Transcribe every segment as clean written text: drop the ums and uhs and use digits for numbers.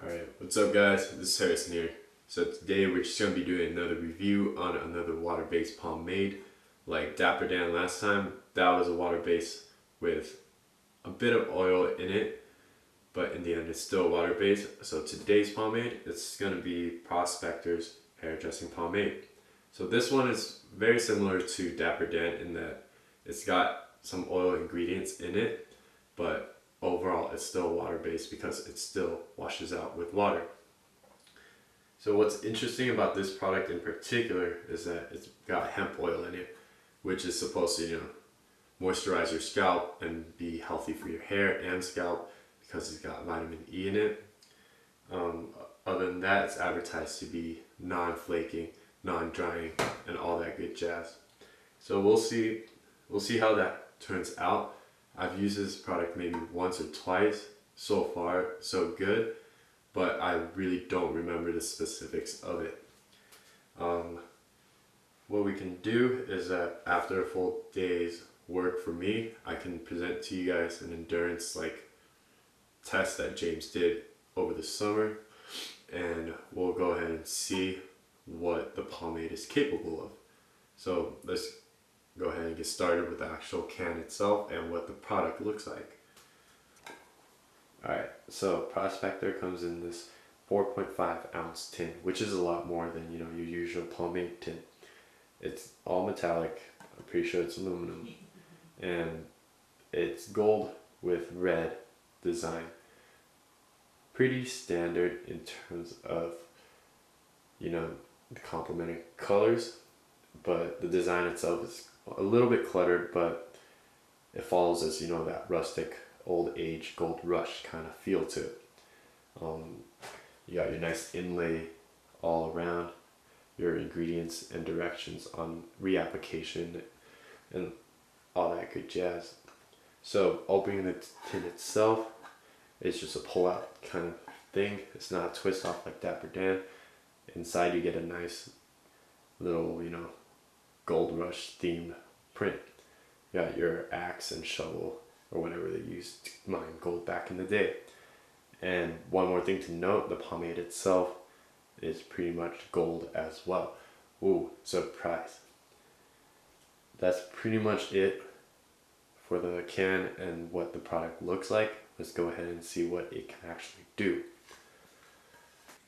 Alright, what's up guys? This is Harrison here. So today we're just going to be doing another review on another water-based pomade. Like Dapper Dan last time, that was a water base with a bit of oil in it, but in the end it's still water-based. So today's pomade, it's going to be Prospectors hairdressing pomade. So this one is very similar to Dapper Dan in that it's got some oil ingredients in it, but overall it's still water-based because it still washes out with water. So what's interesting about this product in particular is that it's got hemp oil in it, which is supposed to, moisturize your scalp and be healthy for your hair and scalp because it's got vitamin E in it. Other than that, it's advertised to be non-flaking, non-drying, and all that good jazz. So we'll see how that turns out. I've used this product maybe once or twice. So far, so good, but I really don't remember the specifics of it. What we can do is that after a full day's work for me, I can present to you guys an endurance test that James did over the summer, and we'll go ahead and see what the pomade is capable of. So let's go ahead and get started with the actual can itself and what the product looks like. Alright, so Prospector comes in this 4.5 ounce tin, which is a lot more than your usual pomade tin. It's all metallic, I'm pretty sure it's aluminum, and it's gold with red design. Pretty standard in terms of the complementary colors, but the design itself is a little bit cluttered, but it follows as that rustic old age gold rush kind of feel to it. You got your nice inlay all around, your ingredients and directions on reapplication and all that good jazz. So opening the tin itself, it's just a pull out kind of thing. It's not a twist off like Dapper Dan. Inside you get a nice little gold rush themed print. You got your axe and shovel or whatever they used to mine gold back in the day. And one more thing to note, the pomade itself is pretty much gold as well. Ooh, surprise. That's pretty much it for the can and what the product looks like. Let's go ahead and see what it can actually do.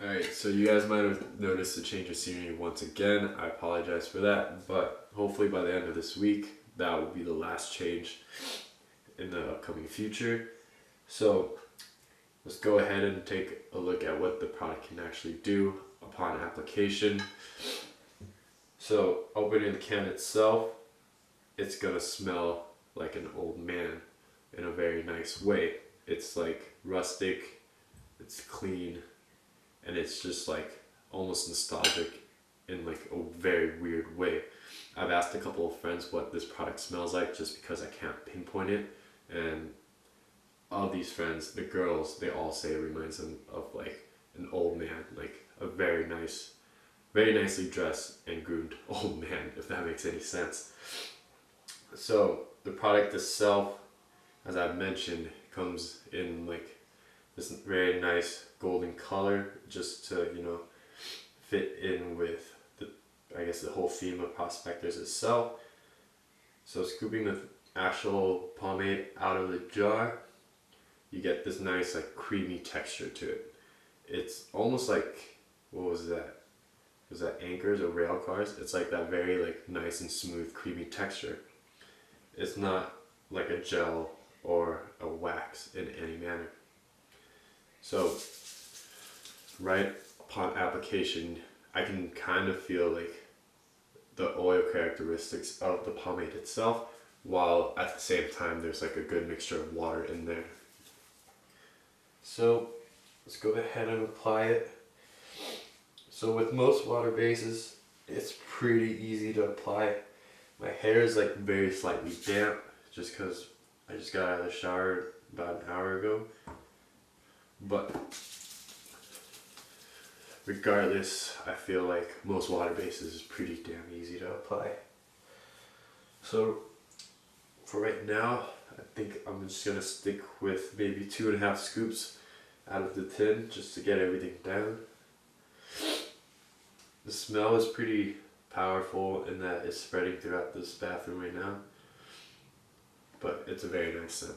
Alright, so you guys might have noticed a change of scenery once again. I apologize for that, but hopefully by the end of this week, that will be the last change in the upcoming future. So let's go ahead and take a look at what the product can actually do upon application. So opening the can itself, it's gonna smell like an old man in a very nice way. It's like rustic, it's clean, and it's just almost nostalgic in a very weird way. I've asked a couple of friends what this product smells like just because I can't pinpoint it, and all these friends, the girls, they all say it reminds them of an old man, a very nicely dressed and groomed old man, if that makes any sense. So the product itself, as I've mentioned, comes in this very nice golden color, just to fit in with the whole theme of Prospectors itself. So scooping the actual pomade out of the jar, you get this nice creamy texture to it. It's almost what was that? Was that Anchors or rail cars? It's that very nice and smooth creamy texture. It's not like a gel or a wax in any manner. So right upon application, I can kind of feel the oil characteristics of the pomade itself, while at the same time there's a good mixture of water in there. So let's go ahead and apply it. So with most water bases, it's pretty easy to apply. My hair is very slightly damp just because I just got out of the shower about an hour ago. But regardless, I feel like most water bases is pretty damn easy to apply. So for right now, I think I'm just gonna stick with maybe 2.5 scoops out of the tin just to get everything down. The smell is pretty powerful in that it's spreading throughout this bathroom right now, but it's a very nice scent.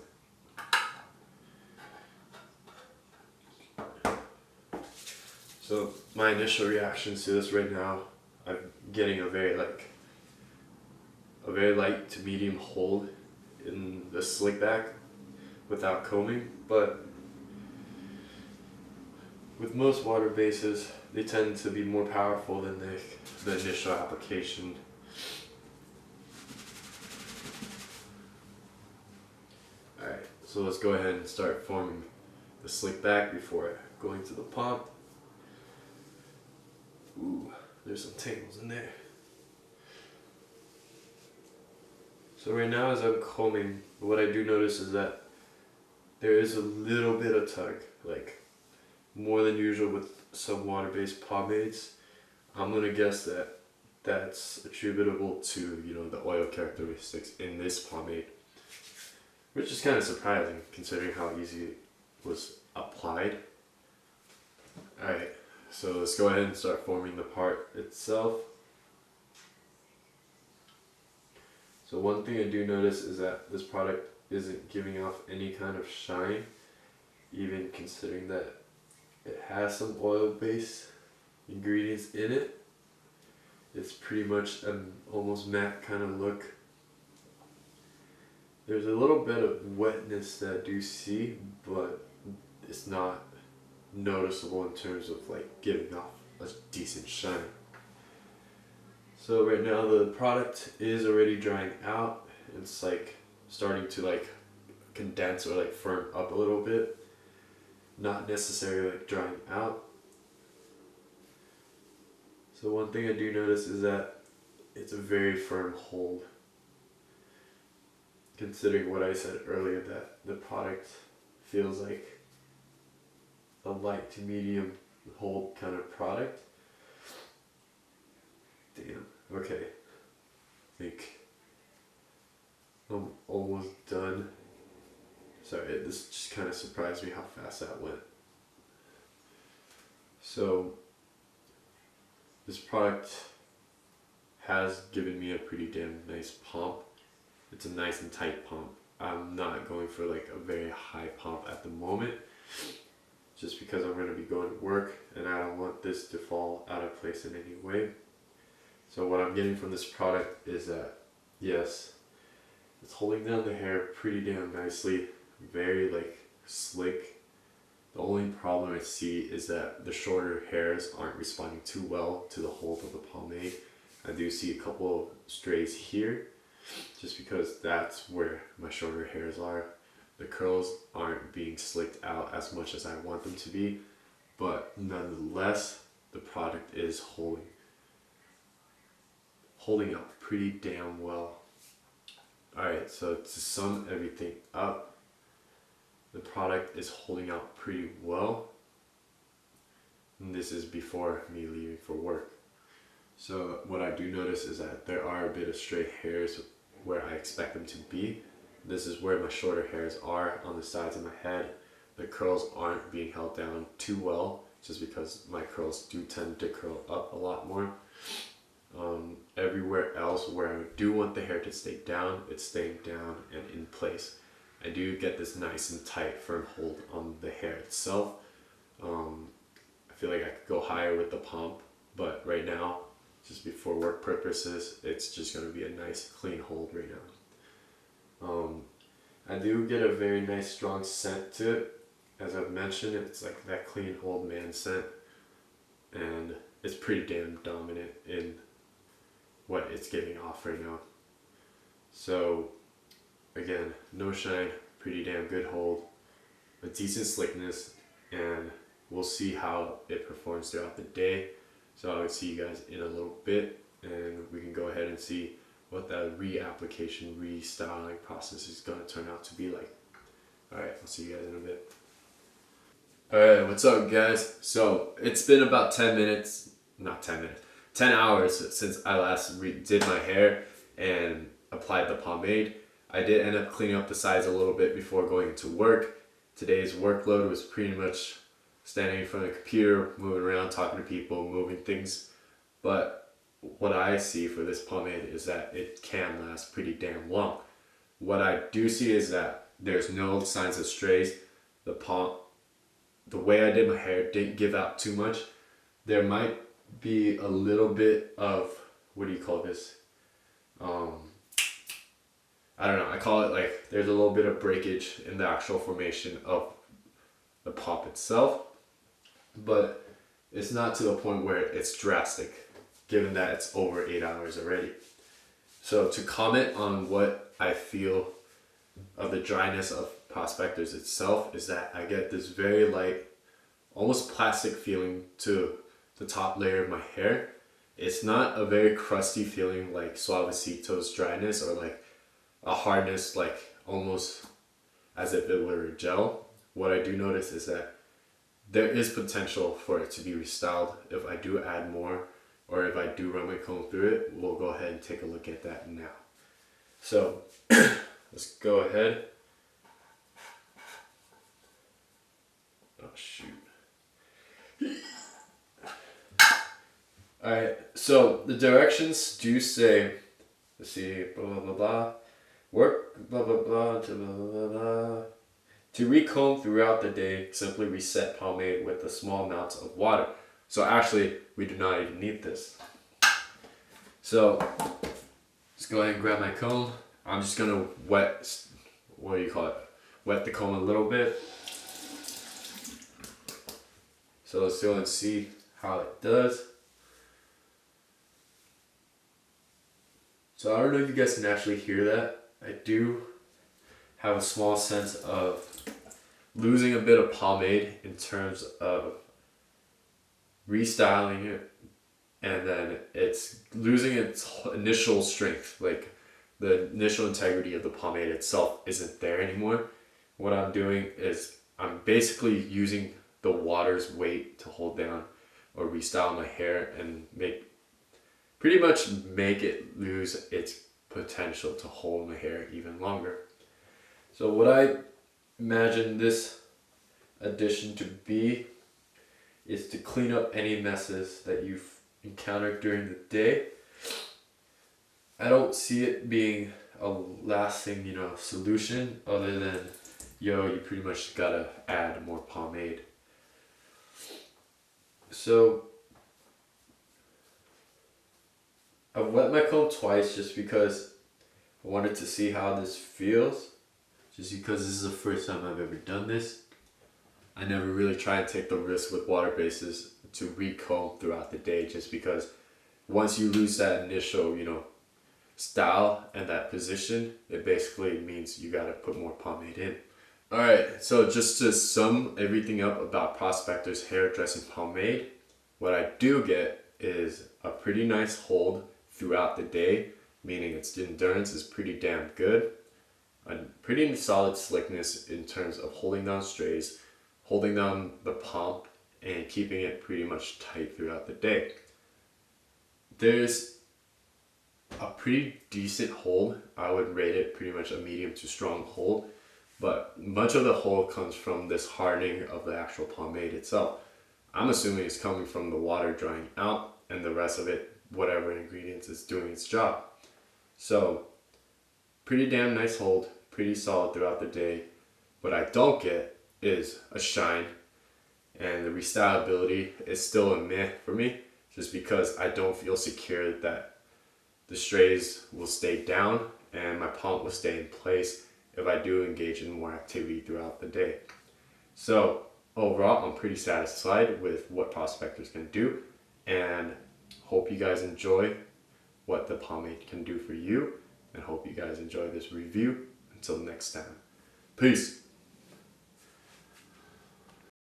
So my initial reactions to this right now, I'm getting a very light to medium hold in the slick back without combing, but with most water bases, they tend to be more powerful than the initial application. Alright, so let's go ahead and start forming the slick back before going to the pomp. Ooh, there's some tangles in there. So right now as I'm combing, what I do notice is that there is a little bit of tug, like more than usual with some water-based pomades. I'm gonna guess that that's attributable to, you know, the oil characteristics in this pomade, which is kind of surprising considering how easy it was applied. Alright, so let's go ahead and start forming the part itself. So one thing I do notice is that this product isn't giving off any kind of shine, even considering that it has some oil-based ingredients in it. It's pretty much an almost matte kind of look. There's a little bit of wetness that I do see, but it's not noticeable in terms of like giving off a decent shine. So right now the product is already drying out. It's like starting to like condense or like firm up a little bit. Not necessarily like drying out. So one thing I do notice is that it's a very firm hold. Considering what I said earlier, that the product feels like a light to medium hold kind of product. Damn, okay. I think I'm almost done. Sorry, this just kind of surprised me how fast that went. So, this product has given me a pretty damn nice pump. It's a nice and tight pump. I'm not going for like a very high pump at the moment, just because I'm going to be going to work and I don't want this to fall out of place in any way. So what I'm getting from this product is that, yes, it's holding down the hair pretty damn nicely. Very like slick. The only problem I see is that the shorter hairs aren't responding too well to the hold of the pomade. I do see a couple of strays here, just because that's where my shorter hairs are. The curls aren't being slicked out as much as I want them to be, but nonetheless, the product is holding up pretty damn well. Alright, so to sum everything up, the product is holding out pretty well. And this is before me leaving for work. So what I do notice is that there are a bit of stray hairs where I expect them to be. This is where my shorter hairs are on the sides of my head. The curls aren't being held down too well, just because my curls do tend to curl up a lot more. Everywhere else where I do want the hair to stay down, it's staying down and in place. I do get this nice and tight firm hold on the hair itself. I feel like I could go higher with the pomp, but right now, just before work purposes, it's just going to be a nice clean hold right now. I do get a very nice strong scent to it. As I've mentioned, it's like that clean old man scent, and it's pretty damn dominant in what it's giving off right now. So again, no shine, pretty damn good hold, a decent slickness, and we'll see how it performs throughout the day. So I'll see you guys in a little bit, and we can go ahead and see what that reapplication, restyling process is going to turn out to be like. Alright, I'll see you guys in a bit. Alright, what's up guys? So it's been about 10 hours since I last did my hair and applied the pomade. I did end up cleaning up the sides a little bit before going to work. Today's workload was pretty much standing in front of the computer, moving around, talking to people, moving things. But what I see for this pomade is that it can last pretty damn long. What I do see is that there's no signs of strays. The way I did my hair didn't give out too much. There might be a little bit of, what do you call this? I don't know, I call it like there's a little bit of breakage in the actual formation of the pomp itself, but it's not to the point where it's drastic, given that it's over 8 hours already. So to comment on what I feel of the dryness of Prospectors itself is that I get this very light, almost plastic feeling to the top layer of my hair. It's not a very crusty feeling like Suavecito's dryness, or like a hardness like almost as if it were a gel. What I do notice is that there is potential for it to be restyled if I do add more, or if I do run my comb through it. We'll go ahead and take a look at that now. So let's go ahead. Oh shoot. Alright, so the directions do say, let's see, blah blah blah blah, work blah blah blah to blah blah blah. To recomb throughout the day, simply reset pomade with a small amount of water. So actually, we do not even need this. So let's go ahead and grab my comb. I'm just gonna wet, what do you call it? Wet the comb a little bit. So let's go and see how it does. So I don't know if you guys can actually hear that. I do have a small sense of losing a bit of pomade in terms of restyling it, and then it's losing its initial strength. Like the initial integrity of the pomade itself isn't there anymore. What I'm doing is I'm basically using the water's weight to hold down or restyle my hair and pretty much make it lose its potential to hold my hair even longer. So what I imagine this addition to be is to clean up any messes that you've encountered during the day. I don't see it being a lasting, solution other than, you pretty much gotta add more pomade. So I've wet my comb twice just because I wanted to see how this feels. Just because this is the first time I've ever done this. I never really try and take the risk with water bases to recomb throughout the day, just because once you lose that initial, style and that position, it basically means you gotta put more pomade in. Alright, so just to sum everything up about Prospectors hair dressing pomade, what I do get is a pretty nice hold throughout the day, meaning its endurance is pretty damn good. A pretty solid slickness in terms of holding down strays, holding down the pomp, and keeping it pretty much tight throughout the day. There's a pretty decent hold. I would rate it pretty much a medium to strong hold, but much of the hold comes from this hardening of the actual pomade itself. I'm assuming it's coming from the water drying out and the rest of it, whatever ingredients, is doing its job. So pretty damn nice hold, pretty solid throughout the day. What I don't get is a shine, and the restylability is still a meh for me, just because I don't feel secure that the strays will stay down and my pomp will stay in place if I do engage in more activity throughout the day. So overall, I'm pretty satisfied with what Prospectors can do, and hope you guys enjoy what the pomade can do for you, and hope you guys enjoy this review. Until next time, peace.